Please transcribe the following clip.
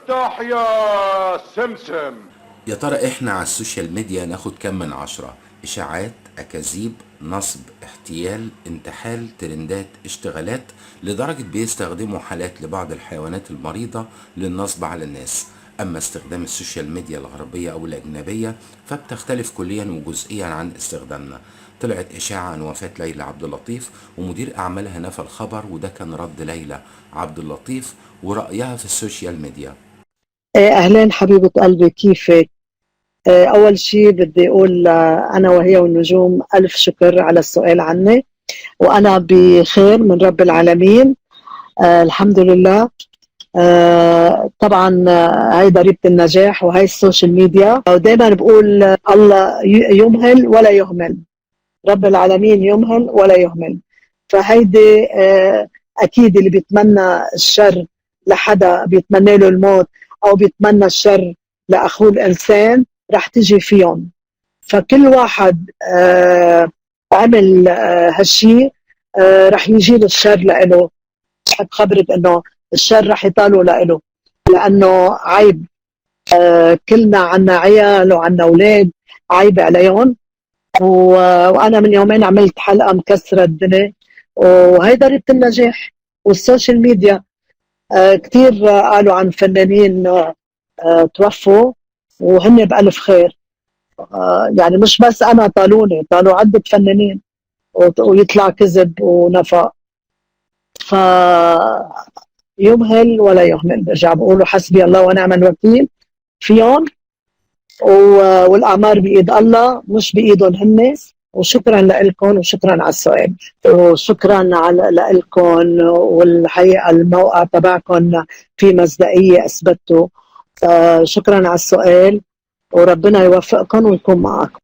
تحيا سمسم. يا ترى احنا على السوشيال ميديا ناخد كام من 10؟ اشاعات، اكاذيب، نصب، احتيال، انتحال، ترندات، اشتغالات، لدرجة بيستخدموا حالات لبعض الحيوانات المريضة للنصب على الناس. اما استخدام السوشيال ميديا الغربية او الاجنبية فبتختلف كليا وجزئيا عن استخدامنا. طلعت اشاعة عن وفاة ليلى عبد اللطيف ومدير اعمالها نفى الخبر، وده كان رد ليلى عبد اللطيف ورأيها في السوشيال ميديا. أهلين حبيبة قلبي، كيفك؟ أول شي بدي أقول أنا وهي والنجوم ألف شكر على السؤال عني، وأنا بخير من رب العالمين. الحمد لله. طبعا هاي ضريبة النجاح وهاي السوشيال ميديا، ودايما بقول الله يمهل ولا يهمل. رب العالمين يمهل ولا يهمل. فهيدي أكيد اللي بيتمنى الشر لحدا بيتمنى له الموت، أو بيتمنى الشر لأخوه الإنسان، رح تجي فيهم. فكل واحد عمل هالشي رح يجي له الشر لإله. بحب خبرك إنه الشر رح يطاله لإله، لأنه عيب. كلنا عنا عيال وعنا أولاد، عيب عليهم. وانا من يومين عملت حلقه مكسره الدنيا، وهي ضريبه النجاح. والسوشيال ميديا كثير قالوا عن فنانين توفوا وهن بألف خير. يعني مش بس انا، طالوني طالوا عده فنانين ويطلع كذب ونفاق. ف يمهل ولا يهمل، برجع بقولوا حسبي الله ونعم الوكيل فيهم. والأعمار بإيد الله مش بإيدهم هن. وشكرا لكم وشكرا على السؤال، وشكرا على لكم. والحقيقة الموقع تبعكم في مصداقية أثبتوا. شكرا على السؤال، وربنا يوفقكم ويكون معكم.